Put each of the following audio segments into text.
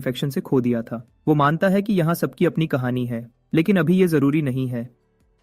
Infection से खो दिया था। वो मानता है कि यहाँ सबकी अपनी कहानी है, लेकिन अभी ये जरूरी नहीं है।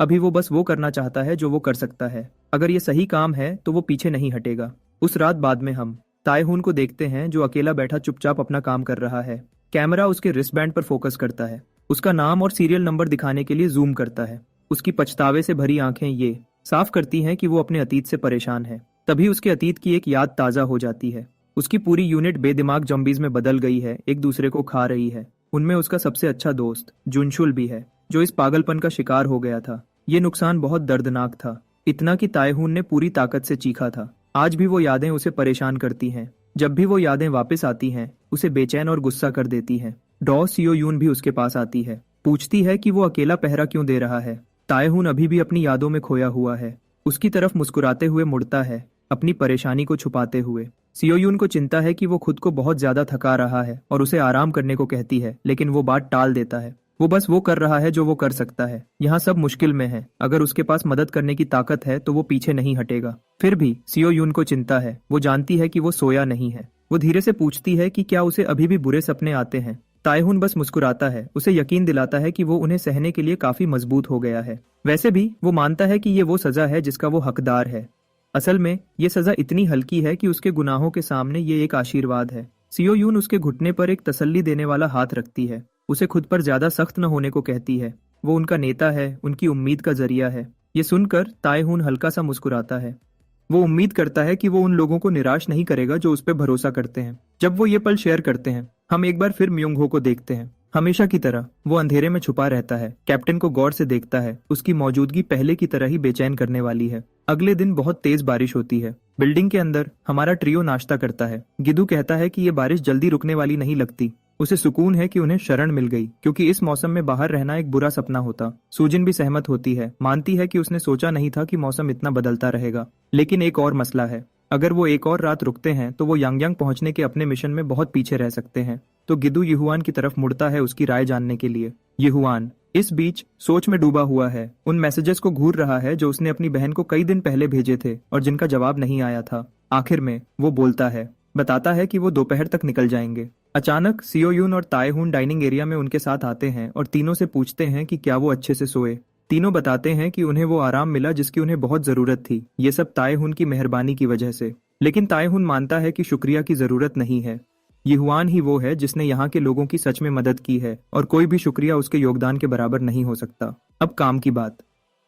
अभी वो बस वो करना चाहता है जो वो कर सकता है। अगर ये सही काम है तो वो पीछे नहीं हटेगा। उस रात बाद में हम तायहून को देखते हैं जो अकेला बैठा चुपचाप अपना काम कर रहा है। कैमरा उसके रिस्टबैंड पर फोकस करता है। उसका नाम और सीरियल नंबर दिखाने के लिए जूम करता है। उसकी पछतावे से भरी आंखें ये साफ करती हैं कि वो अपने अतीत से परेशान है। तभी उसके अतीत की एक याद ताजा हो जाती है। उसकी पूरी यूनिट बेदिमाग जॉम्बीज में बदल गई है, एक दूसरे को खा रही है। उनमें उसका सबसे अच्छा दोस्त जुनशुल भी है, जो इस पागलपन का शिकार हो गया था। ये नुकसान बहुत दर्दनाक था, इतना कि तायहून ने पूरी ताकत से चीखा था। आज भी वो यादें उसे परेशान करती हैं। जब भी वो यादें वापस आती हैं, उसे बेचैन और गुस्सा कर देती हैं। डॉ सियो यून भी उसके पास आती है, पूछती है कि वो अकेला पहरा क्यों दे रहा है। तायहून अभी भी अपनी यादों में खोया हुआ है। उसकी तरफ मुस्कुराते हुए मुड़ता है, अपनी परेशानी को छुपाते हुए। सियो यून को चिंता है कि वो खुद को बहुत ज्यादा थका रहा है और उसे आराम करने को कहती है, लेकिन वो बात टाल देता है। वो बस वो कर रहा है जो वो कर सकता है। यहाँ सब मुश्किल में है। अगर उसके पास मदद करने की ताकत है तो वो पीछे नहीं हटेगा। फिर भी सियो यून को चिंता है। वो जानती है कि वो सोया नहीं है। वो धीरे से पूछती है कि क्या उसे अभी भी बुरे सपने आते हैं। तायहून बस मुस्कुराता है, उसे यकीन दिलाता है कि वो उन्हें सहने के लिए काफी मजबूत हो गया है। वैसे भी वो मानता है कि ये वो सजा है जिसका वो हकदार है। असल में ये सजा इतनी हल्की है कि उसके गुनाहों के सामने ये एक आशीर्वाद है। सियो यून उसके घुटने पर एक तसल्ली देने वाला हाथ रखती है। उसे खुद पर ज्यादा सख्त न होने को कहती है। वो उनका नेता है, उनकी उम्मीद का जरिया है। ये सुनकर तायहून हल्का सा मुस्कुराता है। वो उम्मीद करता है कि वो उन लोगों को निराश नहीं करेगा जो उस पर भरोसा करते हैं। जब वो ये पल शेयर करते हैं, हम एक बार फिर म्योंग हो को देखते हैं। हमेशा की तरह वो अंधेरे में छुपा रहता है, कैप्टन को गौर से देखता है। उसकी मौजूदगी पहले की तरह ही बेचैन करने वाली है। अगले दिन बहुत तेज बारिश होती है। बिल्डिंग के अंदर हमारा ट्रियो नाश्ता करता है। गिदू कहता है कि ये बारिश जल्दी रुकने वाली नहीं लगती। उसे सुकून है कि उन्हें शरण मिल गई, क्योंकि इस मौसम में बाहर रहना एक बुरा सपना होता। सूजिन भी सहमत होती है, मानती है कि उसने सोचा नहीं था कि मौसम इतना बदलता रहेगा। लेकिन एक और मसला है। अगर वो एक और रात रुकते हैं तो वो यांगयांग पहुंचने के अपने मिशन में बहुत पीछे रह सकते हैं। तो गिदू युहुआन की तरफ मुड़ता है उसकी राय जानने के लिए। युहुआन इस बीच सोच में डूबा हुआ है। उन मैसेजेस को घूर रहा है जो उसने अपनी बहन को कई दिन पहले भेजे थे और जिनका जवाब नहीं आया था। आखिर में वो बोलता है, बताता है कि वो दोपहर तक निकल जाएंगे। अचानक सियो यून और तायहून डाइनिंग एरिया में उनके साथ आते हैं और तीनों से पूछते हैं कि क्या वो अच्छे से सोए। तीनों बताते हैं कि उन्हें वो आराम मिला जिसकी उन्हें बहुत जरूरत थी। ये सब तायहून की मेहरबानी की वजह से। लेकिन तायहून मानता है कि शुक्रिया की जरूरत नहीं है। युहुआन ही वो है जिसने यहाँ के लोगों की सच में मदद की है और कोई भी शुक्रिया उसके योगदान के बराबर नहीं हो सकता। अब काम की बात।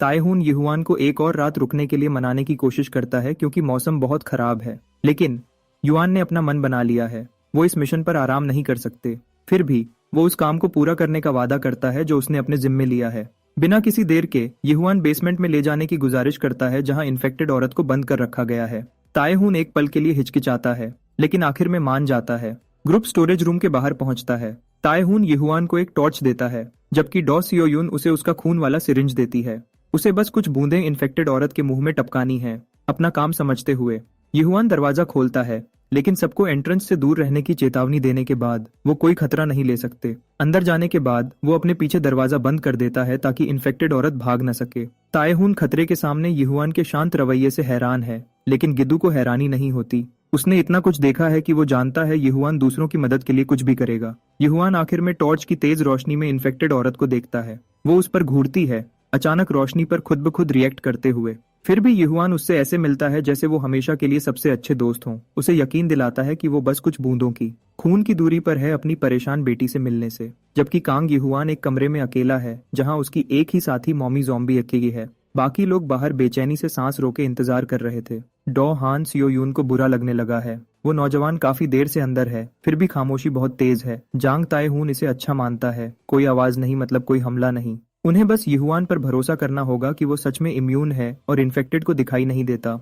तायहून युहुआन को एक और रात रुकने के लिए मनाने की कोशिश करता है क्योंकि मौसम बहुत खराब है। लेकिन युआन ने अपना मन बना लिया है, वो इस मिशन पर आराम नहीं कर सकते। फिर भी वो उस काम को पूरा करने का वादा करता है जो उसने अपने जिम्मे लिया है। बिना किसी देर के युहुआन बेसमेंट में ले जाने की गुजारिश करता है जहां इन्फेक्टेड औरत को बंद कर रखा गया है। तायहून एक पल के लिए हिचकिचाता है, लेकिन आखिर में मान जाता है। ग्रुप स्टोरेज रूम के बाहर पहुंचता है। तायहून युहुआन को एक टॉर्च देता है, जबकि डॉ सियो यून उसे उसका खून वाला सिरिंज देती है। उसे बस कुछ बूंदें इन्फेक्टेड औरत के मुंह में टपकानी है। अपना काम समझते हुए युहुआन दरवाजा खोलता है, लेकिन सबको एंट्रेंस से दूर रहने की चेतावनी देने के बाद वो कोई खतरा नहीं ले सकते। अंदर जाने के बाद वो अपने पीछे दरवाजा बंद कर देता है ताकि इन्फेक्टेड औरत भाग न सके। तायहून खतरे के सामने युहुआन के शांत रवैये से हैरान है, लेकिन गिदू को हैरानी नहीं होती। उसने इतना कुछ देखा है कि वो जानता है युहुआन दूसरों की मदद के लिए कुछ भी करेगा। युहुआन आखिर में टॉर्च की तेज रोशनी में इन्फेक्टेड औरत को देखता है। वो उस पर घूरती है, अचानक रोशनी पर खुद ब खुद रिएक्ट करते हुए। फिर भी युहुआन उससे ऐसे मिलता है जैसे वो हमेशा के लिए सबसे अच्छे दोस्त हों। उसे यकीन दिलाता है कि वो बस कुछ बूंदों की खून की दूरी पर है अपनी परेशान बेटी से मिलने से। जबकि कांग युहुआन एक कमरे में अकेला है जहां उसकी एक ही साथी मॉमी ज़ॉम्बी अकेली है। बाकी लोग बाहर बेचैनी से सांस रोके इंतजार कर रहे थे। डॉ हान सियो यून को बुरा लगने लगा है। वो नौजवान काफी देर से अंदर है, फिर भी खामोशी बहुत तेज है। जांग तायहून इसे अच्छा मानता है। कोई आवाज नहीं मतलब कोई हमला नहीं। उन्हें बस युहुआन पर भरोसा करना होगा कि वो सच में इम्यून है और इन्फेक्टेड को दिखाई नहीं देता।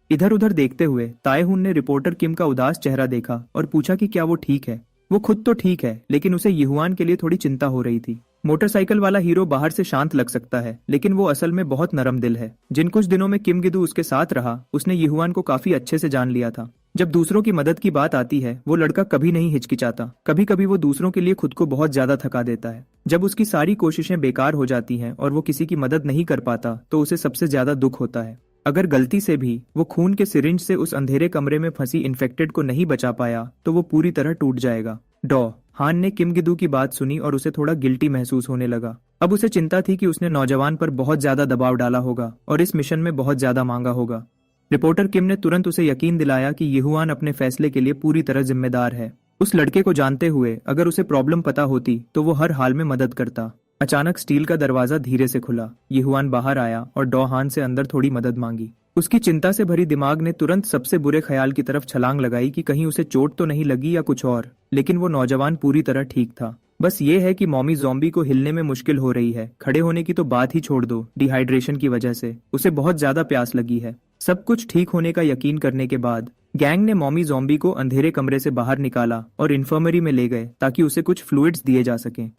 इधर उधर देखते हुए तायहून ने रिपोर्टर किम का उदास चेहरा देखा और पूछा कि क्या वो ठीक है। वो खुद तो ठीक है, लेकिन उसे युहुआन के लिए थोड़ी चिंता हो रही थी। मोटरसाइकिल वाला हीरो बाहर से शांत लग सकता है, लेकिन वो असल में बहुत नरम दिल है। जिन कुछ दिनों में किम गिदू उसके साथ रहा, उसने युहुआन को काफी अच्छे से जान लिया था। जब दूसरों की मदद की बात आती है, वो लड़का कभी नहीं हिचकिचाता। कभी कभी वो दूसरों के लिए खुद को बहुत ज्यादा थका देता है। जब उसकी सारी कोशिशें बेकार हो जाती हैं और वो किसी की मदद नहीं कर पाता, तो उसे सबसे ज्यादा दुख होता है। अगर गलती से भी वो खून के सिरिंज से उस अंधेरे कमरे में फंसी इन्फेक्टेड को नहीं बचा पाया, तो वो पूरी तरह टूट जाएगा। डॉ हान ने किम गिदू की बात सुनी और उसे थोड़ा गिल्टी महसूस होने लगा। अब उसे चिंता थी कि उसने नौजवान पर बहुत ज्यादा दबाव डाला होगा और इस मिशन में बहुत ज्यादा मांगा होगा। रिपोर्टर किम ने तुरंत उसे यकीन दिलाया कि यहुआन अपने फैसले के लिए पूरी तरह जिम्मेदार है। उस लड़के को जानते हुए अगर उसे प्रॉब्लम पता होती तो वो हर हाल में मदद करता। अचानक स्टील का दरवाजा धीरे से खुला। यहुआन बाहर आया और डॉ हान से अंदर थोड़ी मदद मांगी। उसकी चिंता से भरी दिमाग ने तुरंत सबसे बुरे ख्याल की तरफ छलांग लगाई कि कहीं उसे चोट तो नहीं लगी या कुछ और, लेकिन वो नौजवान पूरी तरह ठीक था। बस ये है कि मॉमी ज़ॉम्बी को हिलने में मुश्किल हो रही है, खड़े होने की तो बात ही छोड़ दो, डिहाइड्रेशन की वजह से उसे बहुत ज्यादा प्यास लगी है। सब कुछ ठीक होने का यकीन करने के बाद गैंग ने मॉमी ज़ॉम्बी को अंधेरे कमरे से बाहर निकाला और इन्फर्मरी में ले गए ताकि उसे कुछ फ्लूइड्स दिए जा सकें।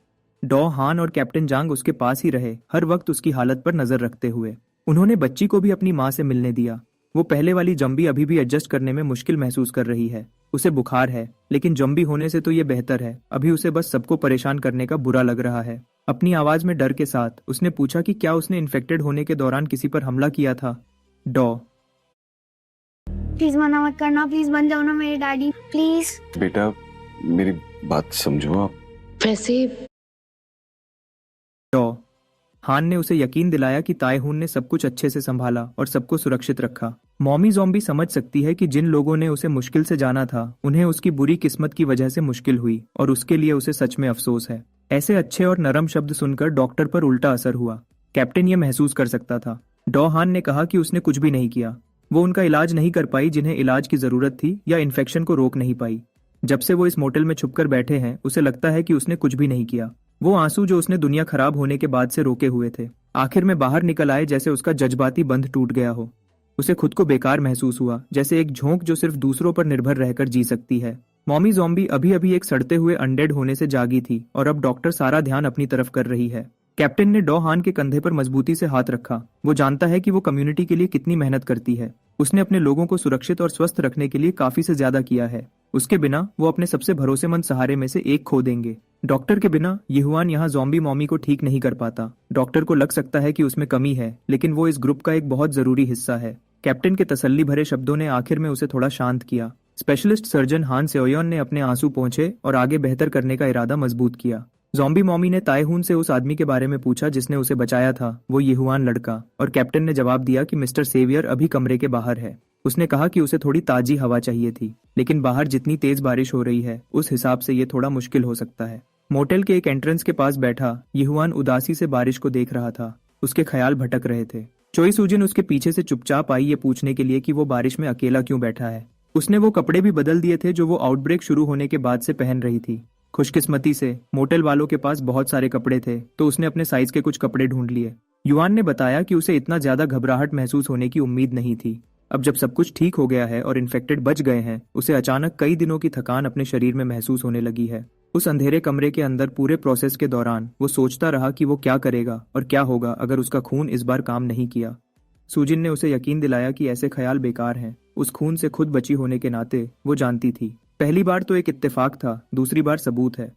डॉ हान और कैप्टन जांग उसके पास ही रहे, हर वक्त उसकी हालत पर नजर रखते हुए। उन्होंने बच्ची को भी अपनी माँ से मिलने दिया। वो पहले वाली जम्बी अभी भी एडजस्ट करने में मुश्किल महसूस कर रही है। उसे बुखार है, लेकिन जम्बी होने से तो ये बेहतर है। अभी उसे बस सबको परेशान करने का बुरा लग रहा है। अपनी आवाज में डर के साथ उसने पूछा कि क्या उसने इन्फेक्टेड होने के दौरान किसी पर हमला किया था। डॉ प्लीज मना मत करना, प्लीज बन जाओ ना मेरे डैडी, प्लीज। बेटा मेरी बात समझो आप। वैसे डॉ हान ने उसे यकीन दिलाया कि तायहून ने सब कुछ अच्छे से संभाला और सबको सुरक्षित रखा। मॉमी ज़ॉम्बी समझ सकती है कि जिन लोगों ने उसे मुश्किल से जाना था उन्हें उसकी बुरी किस्मत की वजह से मुश्किल हुई और उसके लिए उसे सच में अफसोस है। ऐसे अच्छे और नरम शब्द सुनकर डॉक्टर पर उल्टा असर हुआ। कैप्टन ये महसूस कर सकता था। डॉ हान ने कहा कि उसने कुछ भी नहीं किया। वो उनका इलाज नहीं कर पाई जिन्हें इलाज की जरूरत थी, या इन्फेक्शन को रोक नहीं पाई। जब से वो इस मोटेल में छुपकर बैठे हैं उसे लगता है कि उसने कुछ भी नहीं किया। वो आंसू जो उसने दुनिया खराब होने के बाद से रोके हुए थे आखिर में बाहर निकल आए, जैसे उसका जज्बाती बंध टूट गया हो। उसे खुद को बेकार महसूस हुआ, जैसे एक झोंक जो सिर्फ दूसरों पर निर्भर रहकर जी सकती है। मॉमी ज़ॉम्बी अभी अभी एक सड़ते हुए अनडेड होने से जागी थी और अब डॉक्टर सारा ध्यान अपनी तरफ कर रही है। कैप्टन ने डॉ हान के कंधे पर मजबूती से हाथ रखा। वो जानता है कि वो कम्युनिटी के लिए कितनी मेहनत करती है। उसने अपने लोगों को सुरक्षित और स्वस्थ रखने के लिए काफी से ज्यादा किया है। उसके बिना वो अपने सबसे भरोसेमंद सहारे में से एक खो देंगे। डॉक्टर के बिना यहुआन यहाँ ज़ॉम्बी मॉमी को ठीक नहीं कर पाता। डॉक्टर को लग सकता है कि उसमें कमी है, लेकिन वो इस ग्रुप का एक बहुत जरूरी हिस्सा है। कैप्टन के तसल्ली भरे शब्दों ने आखिर में उसे थोड़ा शांत किया। स्पेशलिस्ट सर्जन हान सेओयोन ने अपने आंसू पोंछे और आगे बेहतर करने का इरादा मजबूत किया। ज़ॉम्बी मॉमी ने तायहून से उस आदमी के बारे में पूछा जिसने उसे बचाया था, वो यहुआन लड़का, और कैप्टन ने जवाब दिया कि मिस्टर सेवियर अभी कमरे के बाहर है। उसने कहा कि उसे थोड़ी ताजी हवा चाहिए थी, लेकिन बाहर जितनी तेज बारिश हो रही है उस हिसाब से ये थोड़ा मुश्किल हो सकता है। मोटेल के एक एंट्रेंस के पास बैठा यहुआन उदासी से बारिश को देख रहा था। उसके ख्याल भटक रहे थे। चोई सूजिन उसके पीछे से चुपचाप आई ये पूछने के लिए कि वो बारिश में अकेला क्यों बैठा है। उसने वो कपड़े भी बदल दिए थे जो वो आउटब्रेक शुरू होने के बाद से पहन रही थी। खुशकिस्मती से मोटेल वालों के पास बहुत सारे कपड़े थे, तो उसने अपने साइज के कुछ कपड़े ढूंढ लिए। युआन ने बताया कि उसे इतना ज्यादा घबराहट महसूस होने की उम्मीद नहीं थी। अब जब सब कुछ ठीक हो गया है और इन्फेक्टेड बच गए हैं, उसे अचानक कई दिनों की थकान अपने शरीर में महसूस होने लगी है। उस अंधेरे कमरे के अंदर पूरे प्रोसेस के दौरान वो सोचता रहा कि वो क्या करेगा और क्या होगा अगर उसका खून इस बार काम नहीं किया। सूजिन ने उसे यकीन दिलाया कि ऐसे ख्याल बेकार हैं। उस खून से खुद बची होने के नाते वो जानती थी, पहली बार तो एक इत्तेफाक था, दूसरी बार सबूत है।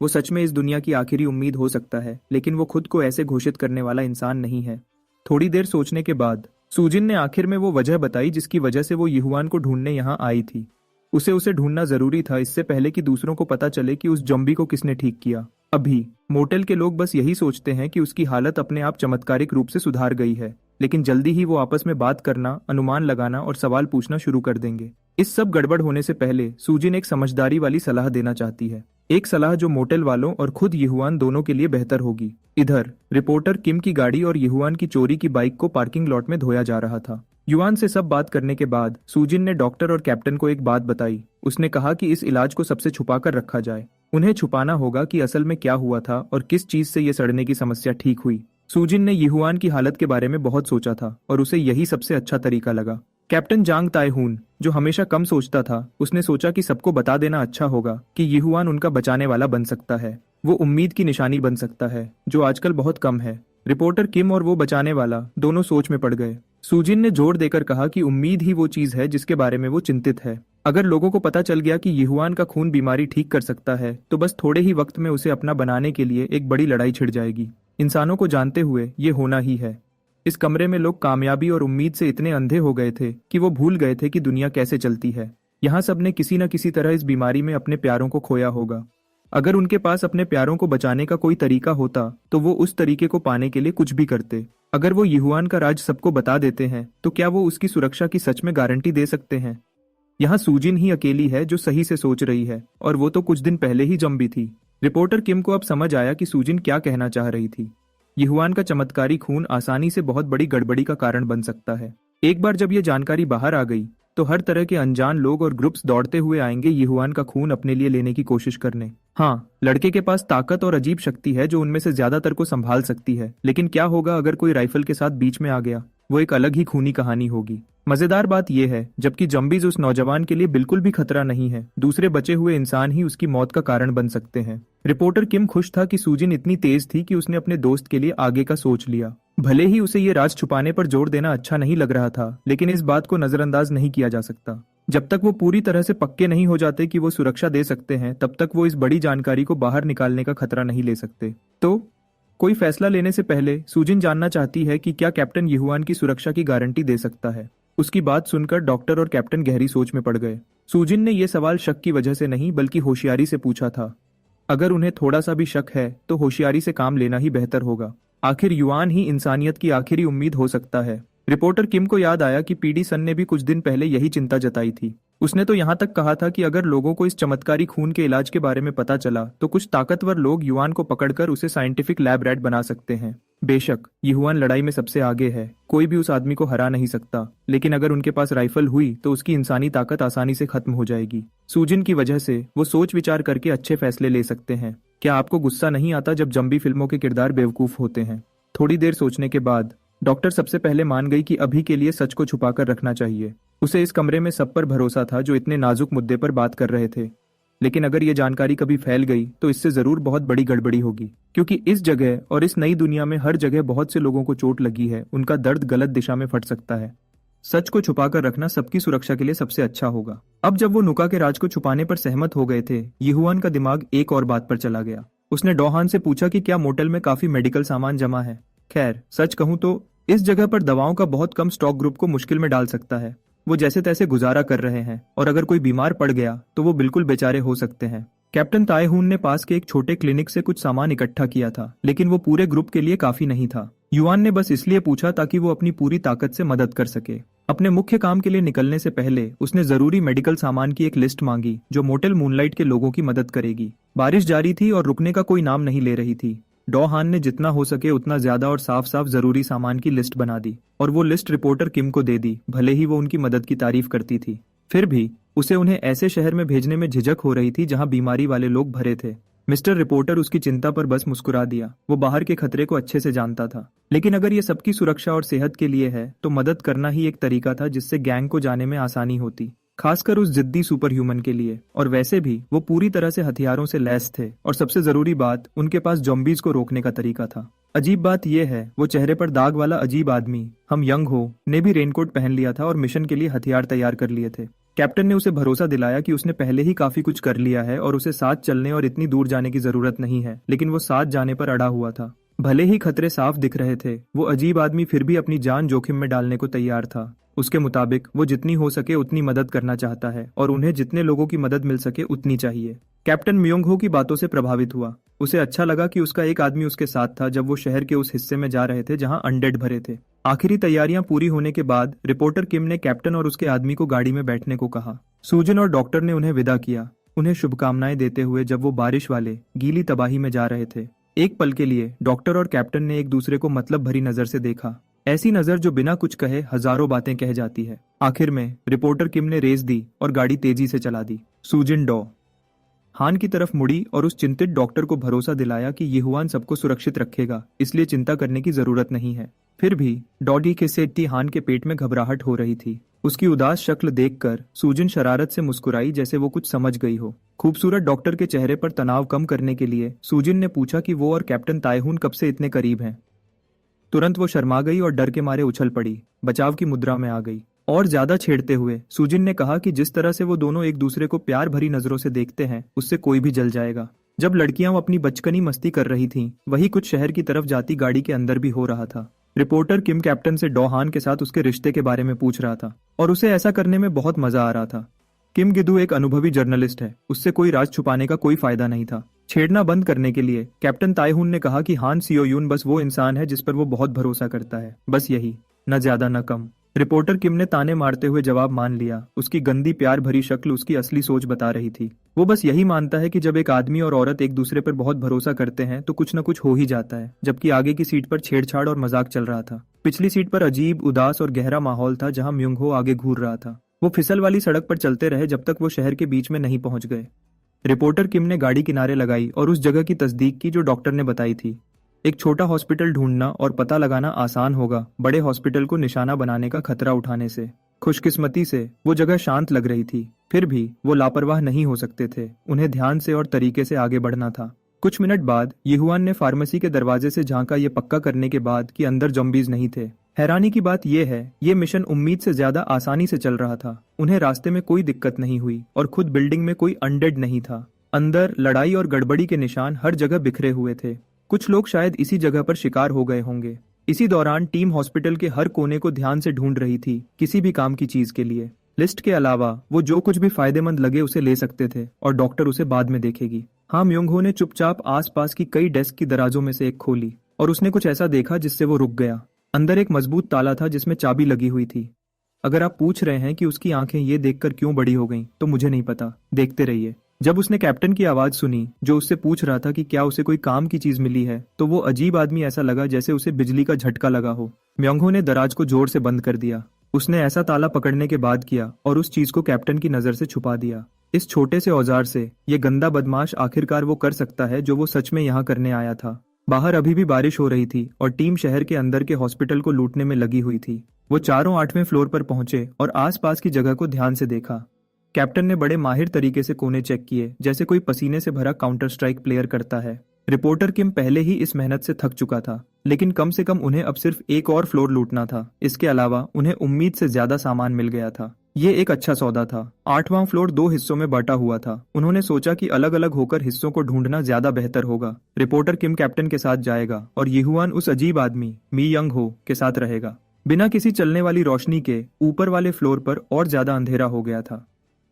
वो सच में इस दुनिया की आखिरी उम्मीद हो सकता है, लेकिन वो खुद को ऐसे घोषित करने वाला इंसान नहीं है। थोड़ी देर सोचने के बाद सूजिन ने आखिर में वो वजह बताई जिसकी वजह से वो यहुआन को ढूंढने यहाँ आई थी। उसे ढूंढना जरूरी था, इससे पहले कि दूसरों को पता चले कि उस जम्बी को किसने ठीक किया। अभी मोटेल के लोग बस यही सोचते हैं कि उसकी हालत अपने आप चमत्कारिक रूप से सुधार गई है, लेकिन जल्दी ही वो आपस में बात करना, अनुमान लगाना और सवाल पूछना शुरू कर देंगे। इस सब गड़बड़ होने से पहले सूजिन एक समझदारी वाली सलाह देना चाहती है, एक सलाह जो मोटेल वालों और खुद यहुआन दोनों के लिए बेहतर होगी। इधर रिपोर्टर किम की गाड़ी और यहुआन की चोरी की बाइक को पार्किंग लॉट में धोया जा रहा था। युआन से सब बात करने के बाद सूजिन ने डॉक्टर और कैप्टन को एक बात बताई। उसने कहा कि इस इलाज को सबसे छुपा कर रखा जाए। उन्हें छुपाना होगा कि असल में क्या हुआ था और किस चीज से ये सड़ने की समस्या ठीक हुई। सूजिन ने यहुआन की हालत के बारे में बहुत सोचा था और उसे यही सबसे अच्छा तरीका लगा। कैप्टन जांग तायहून, जो हमेशा कम सोचता था, उसने सोचा कि सबको बता देना अच्छा होगा कि यहुआन उनका बचाने वाला बन सकता है। वो उम्मीद की निशानी बन सकता है, जो आजकल बहुत कम है। रिपोर्टर किम और वो बचाने वाला दोनों सोच में पड़ गए। सूजिन ने जोर देकर कहा कि उम्मीद ही वो चीज है जिसके बारे में वो चिंतित है। अगर लोगों को पता चल गया कि यहुआन का खून बीमारी ठीक कर सकता है, तो बस थोड़े ही वक्त में उसे अपना बनाने के लिए एक बड़ी लड़ाई छिड़ जाएगी। इंसानों को जानते हुए ये होना ही है। इस कमरे में लोग कामयाबी और उम्मीद से इतने अंधे हो गए थे कि वो भूल गए थे कि दुनिया कैसे चलती है। यहाँ सबने किसी न किसी तरह इस बीमारी में अपने प्यारों को खोया होगा। अगर उनके पास अपने प्यारों को बचाने का कोई तरीका होता तो वो उस तरीके को पाने के लिए कुछ भी करते। अगर वो युआन का राज सबको बता देते हैं तो क्या वो उसकी सुरक्षा की सच में गारंटी दे सकते हैं? यहाँ सूजिन ही अकेली है जो सही से सोच रही है, और वो तो कुछ दिन पहले ही जम भी थी। रिपोर्टर किम को अब समझ आया कि सूजिन क्या कहना चाह रही थी। युआन का चमत्कारी खून आसानी से बहुत बड़ी गड़बड़ी का कारण बन सकता है। एक बार जब ये जानकारी बाहर आ गई तो हर तरह के अनजान लोग और ग्रुप्स दौड़ते हुए आएंगे युआन का खून अपने लिए लेने की कोशिश करने। हाँ, लड़के के पास ताकत और अजीब शक्ति है जो उनमें से ज्यादातर को संभाल सकती है, लेकिन क्या होगा अगर कोई राइफल के साथ बीच में आ गया? वो एक अलग ही खूनी कहानी होगी। मजेदार बात यह है, जबकि जम्बीज उस नौजवान के लिए बिल्कुल भी खतरा नहीं है, दूसरे बचे हुए इंसान ही उसकी मौत का कारण बन सकते हैं। रिपोर्टर किम खुश था कि सूजिन इतनी तेज थी कि उसने अपने दोस्त के लिए आगे का सोच लिया। भले ही उसे ये राज छुपाने पर जोर देना अच्छा नहीं लग रहा था, लेकिन इस बात को नजरअंदाज नहीं किया जा सकता। जब तक वो पूरी तरह से पक्के नहीं हो जाते कि वो सुरक्षा दे सकते हैं, तब तक वो इस बड़ी जानकारी को बाहर निकालने का खतरा नहीं ले सकते। तो कोई फैसला लेने से पहले सूजिन जानना चाहती है कि क्या कैप्टन युआन की सुरक्षा की गारंटी दे सकता है। उसकी बात सुनकर डॉक्टर और कैप्टन गहरी सोच में पड़ गए। सूजिन ने यह सवाल शक की वजह से नहीं बल्कि होशियारी से पूछा था। अगर उन्हें थोड़ा सा भी शक है तो होशियारी से काम लेना ही बेहतर होगा। आखिर युआन ही इंसानियत की आखिरी उम्मीद हो सकता है। रिपोर्टर किम को याद आया कि पीडी सन ने भी कुछ दिन पहले यही चिंता जताई थी। उसने तो यहाँ तक कहा था कि अगर लोगों को इस चमत्कारी खून के इलाज के बारे में पता चला तो कुछ ताकतवर लोग युआन को पकड़कर उसे साइंटिफिक लैब रैट बना सकते हैं। बेशक युआन लड़ाई में सबसे आगे है, कोई भी उस आदमी को हरा नहीं सकता, लेकिन अगर उनके पास राइफल हुई तो उसकी इंसानी ताकत आसानी से खत्म हो जाएगी। सूजिन की वजह से वो सोच विचार करके अच्छे फैसले ले सकते हैं। क्या आपको गुस्सा नहीं आता जब जंबी फिल्मों के किरदार बेवकूफ होते हैं? थोड़ी देर सोचने के बाद डॉक्टर सबसे पहले मान गई कि अभी के लिए सच को छुपाकर रखना चाहिए। उसे इस कमरे में सब पर भरोसा था जो इतने नाजुक मुद्दे पर बात कर रहे थे, लेकिन अगर ये जानकारी कभी फैल गई तो इससे जरूर बहुत बड़ी गड़बड़ी होगी, क्योंकि इस जगह और इस नई दुनिया में हर जगह बहुत से लोगों को चोट लगी है। उनका दर्द गलत दिशा में फट सकता है। सच को छुपाकर रखना सबकी सुरक्षा के लिए सबसे अच्छा होगा। अब जब वो नुका के राज को छुपाने पर सहमत हो गए थे, युआन का दिमाग एक और बात पर चला गया। उसने डोहान से पूछा कि क्या मोटेल में काफी मेडिकल सामान जमा है। खैर, सच कहूं तो इस जगह पर दवाओं का बहुत कम स्टॉक ग्रुप को मुश्किल में डाल सकता है। वो जैसे तैसे गुजारा कर रहे हैं, और अगर कोई बीमार पड़ गया तो वो बिल्कुल बेचारे हो सकते हैं। कैप्टन ताएहून ने पास के एक छोटे क्लिनिक से कुछ सामान इकट्ठा किया था, लेकिन वो पूरे ग्रुप के लिए काफी नहीं था। युआन ने बस इसलिए पूछा ताकि वो अपनी पूरी ताकत से मदद कर सके। अपने मुख्य काम के लिए निकलने से पहले उसने जरूरी मेडिकल सामान की एक लिस्ट मांगी जो मोटेल मूनलाइट के लोगों की मदद करेगी। बारिश जारी थी और रुकने का कोई नाम नहीं ले रही थी। डोहान ने जितना हो सके उतना ज्यादा और साफ साफ जरूरी सामान की लिस्ट बना दी, और वो लिस्ट रिपोर्टर किम को दे दी। भले ही वो उनकी मदद की तारीफ करती थी, फिर भी उसे उन्हें ऐसे शहर में भेजने में झिझक हो रही थी जहां बीमारी वाले लोग भरे थे। मिस्टर रिपोर्टर उसकी चिंता पर बस मुस्कुरा दिया। वो बाहर के खतरे को अच्छे से जानता था, लेकिन अगर ये सबकी सुरक्षा और सेहत के लिए है तो मदद करना ही एक तरीका था जिससे गैंग को जाने में आसानी होती, खासकर उस जिद्दी सुपर ह्यूमन के लिए। और वैसे भी वो पूरी तरह से हथियारों से लैस थे, और सबसे जरूरी बात, उनके पास ज़ॉम्बीज को रोकने का तरीका था। अजीब बात यह है, वो चेहरे पर दाग वाला अजीब आदमी, हम यंग हो ने भी रेनकोट पहन लिया था और मिशन के लिए हथियार तैयार कर लिए थे। कैप्टन ने उसे भरोसा दिलाया कि उसने पहले ही काफी कुछ कर लिया है और उसे साथ चलने और इतनी दूर जाने की जरूरत नहीं है, लेकिन वो साथ जाने पर अड़ा हुआ था। भले ही खतरे साफ दिख रहे थे, वो अजीब आदमी फिर भी अपनी जान जोखिम में डालने को तैयार था। उसके मुताबिक वो जितनी हो सके उतनी मदद करना चाहता है, और उन्हें जितने लोगों की मदद मिल सके उतनी चाहिए। कैप्टन म्योंग हो की बातों से प्रभावित हुआ। उसे अच्छा लगा कि उसका एक आदमी उसके साथ था जब वो शहर के उस हिस्से में जा रहे थे जहां अनडेड भरे थे। आखिरी तैयारियां पूरी होने के बाद रिपोर्टर किम ने कैप्टन और उसके आदमी को गाड़ी में बैठने को कहा। सूजन और डॉक्टर ने उन्हें विदा किया, उन्हें शुभकामनाएं देते हुए जब वो बारिश वाले गीली तबाही में जा रहे थे। एक पल के लिए डॉक्टर और कैप्टन ने एक दूसरे को मतलब भरी नजर से देखा, ऐसी नजर जो बिना कुछ कहे हजारों बातें कह जाती है। आखिर में रिपोर्टर किम ने रेस दी और गाड़ी तेजी से चला दी। सूजिन डॉ हान की तरफ मुड़ी और उस चिंतित डॉक्टर को भरोसा दिलाया कि युआन सबको सुरक्षित रखेगा, इसलिए चिंता करने की जरूरत नहीं है। फिर भी डॉडी के सेट्टी हान के पेट में घबराहट हो रही थी। उसकी उदास शक्ल देखकर सूजिन शरारत से मुस्कुराई, जैसे वो कुछ समझ गई हो। खूबसूरत डॉक्टर के चेहरे पर तनाव कम करने के लिए सूजिन ने पूछा कि वो और कैप्टन ताएहून कब से इतने करीब हैं। तुरंत वो शर्मा गई और डर के मारे उछल पड़ी, बचाव की मुद्रा में आ गई। और ज्यादा छेड़ते हुए सूजिन ने कहा कि जिस तरह से वो दोनों एक दूसरे को प्यार भरी नजरों से देखते हैं, उससे कोई भी जल जाएगा। जब लड़कियां अपनी बचकनी मस्ती कर रही थीं, वही कुछ शहर की तरफ जाती गाड़ी के अंदर भी हो रहा था। रिपोर्टर किम कैप्टन से डॉ हान के साथ उसके रिश्ते के बारे में पूछ रहा था, और उसे ऐसा करने में बहुत मजा आ रहा था। किम गिदू एक अनुभवी जर्नलिस्ट है, उससे कोई राज छुपाने का कोई फायदा नहीं था। छेड़ना बंद करने के लिए कैप्टन तायहून ने कहा कि हान सियोयून बस वो इंसान है जिस पर वो बहुत भरोसा करता है, बस यही, न ज्यादा न कम। रिपोर्टर किम ने ताने मारते हुए जवाब मान लिया। उसकी गंदी प्यार भरी शक्ल उसकी असली सोच बता रही थी। वो बस यही मानता है कि जब एक आदमी और औरत एक दूसरे पर बहुत भरोसा करते हैं तो कुछ न कुछ हो ही जाता है। जबकि आगे की सीट पर छेड़छाड़ और मजाक चल रहा था। पिछली सीट पर अजीब, उदास और गहरा माहौल था जहां म्योंग हो आगे घूर रहा था। वो फिसल वाली सड़क पर चलते रहे जब तक वो शहर के बीच में नहीं पहुंच गए। रिपोर्टर किम ने गाड़ी किनारे लगाई और उस जगह की तस्दीक की जो डॉक्टर ने बताई थी। एक छोटा हॉस्पिटल ढूंढना और पता लगाना आसान होगा बड़े हॉस्पिटल को निशाना बनाने का खतरा उठाने से। खुशकिस्मती से वो जगह शांत लग रही थी, फिर भी वो लापरवाह नहीं हो सकते थे। उन्हें ध्यान से और तरीके से आगे बढ़ना था। कुछ मिनट बाद यहुआन ने फार्मेसी के दरवाजे से झांका, ये पक्का करने के बाद कि अंदर जॉम्बीज नहीं थे। हैरानी की बात यह है, ये मिशन उम्मीद से ज्यादा आसानी से चल रहा था। उन्हें रास्ते में कोई दिक्कत नहीं हुई और खुद बिल्डिंग में कोई अनडेड नहीं था। अंदर लड़ाई और गड़बड़ी के निशान हर जगह बिखरे हुए थे। कुछ लोग शायद इसी जगह पर शिकार हो गए होंगे। इसी दौरान टीम हॉस्पिटल के हर कोने को ध्यान से ढूंढ रही थी, किसी भी काम की चीज के लिए। लिस्ट के अलावा वो जो कुछ भी फायदेमंद लगे उसे ले सकते थे और डॉक्टर उसे बाद में देखेगी। हाँ, म्योंग हो ने चुपचाप आसपास की कई डेस्क की दराजों में से एक खोली और उसने कुछ ऐसा देखा जिससे वो रुक गया। अंदर एक मजबूत ताला था जिसमें चाबी लगी हुई थी। अगर आप पूछ रहे हैं कि उसकी आंखें ये देखकर क्यों बड़ी हो गईं, तो मुझे नहीं पता, देखते रहिए। जब उसने कैप्टन की आवाज सुनी जो उससे पूछ रहा था कि क्या उसे कोई काम की चीज मिली है, तो वो अजीब आदमी ऐसा लगा जैसे उसे बिजली का झटका लगा हो। म्योंग हो ने दराज को जोर से बंद कर दिया। उसने ऐसा ताला पकड़ने के बाद किया और उस चीज को कैप्टन की नजर से छुपा दिया। इस छोटे से औजार से ये गंदा बदमाश आखिरकार वो कर सकता है जो वो सच में यहाँ करने आया था। बाहर अभी भी बारिश हो रही थी और टीम शहर के अंदर के हॉस्पिटल को लूटने में लगी हुई थी। वो चारों 8वें फ्लोर पर पहुंचे और आसपास की जगह को ध्यान से देखा। कैप्टन ने बड़े माहिर तरीके से कोने चेक किए, जैसे कोई पसीने से भरा काउंटर स्ट्राइक प्लेयर करता है। रिपोर्टर किम पहले ही इस मेहनत से थक चुका था, लेकिन कम से कम उन्हें अब सिर्फ एक और फ्लोर लूटना था। इसके अलावा उन्हें उम्मीद से ज्यादा सामान मिल गया था। ये एक अच्छा सौदा था। 8वां फ्लोर 2 हिस्सों में बांटा हुआ था। उन्होंने सोचा कि अलग अलग होकर हिस्सों को ढूंढना ज्यादा बेहतर होगा। रिपोर्टर किम कैप्टन के साथ जाएगा और यहुआन उस अजीब आदमी मी यंग हो के साथ रहेगा। बिना किसी चलने वाली रोशनी के ऊपर वाले फ्लोर पर और ज्यादा अंधेरा हो गया था।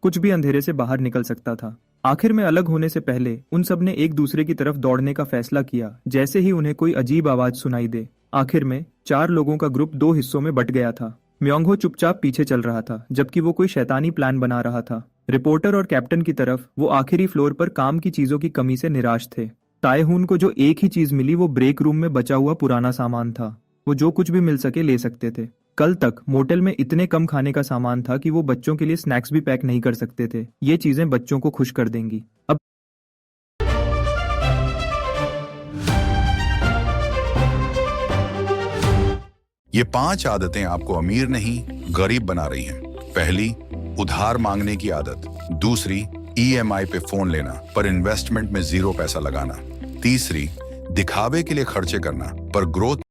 कुछ भी अंधेरे से बाहर निकल सकता था। आखिर में अलग होने से पहले उन सब ने एक दूसरे की तरफ दौड़ने का फैसला किया जैसे ही उन्हें कोई अजीब आवाज सुनाई दे। आखिर में 4 लोगों का ग्रुप 2 हिस्सों में बट गया था। म्योंग हो चुपचाप पीछे चल रहा था जबकि वो कोई शैतानी प्लान बना रहा था। रिपोर्टर और कैप्टन की तरफ वो आखिरी फ्लोर पर काम की चीजों की कमी से निराश थे। तायहून को जो एक ही चीज मिली वो ब्रेक रूम में बचा हुआ पुराना सामान था। वो जो कुछ भी मिल सके ले सकते थे। कल तक मोटेल में इतने कम खाने का सामान था कि वो बच्चों के लिए स्नैक्स भी पैक नहीं कर सकते थे। ये चीजें बच्चों को खुश कर देंगी। अब ये 5 आदतें आपको अमीर नहीं गरीब बना रही हैं। पहली, उधार मांगने की आदत। दूसरी, EMI पे फोन लेना पर इन्वेस्टमेंट में 0 पैसा लगाना। तीसरी, दिखावे के लिए खर्चे करना पर ग्रोथ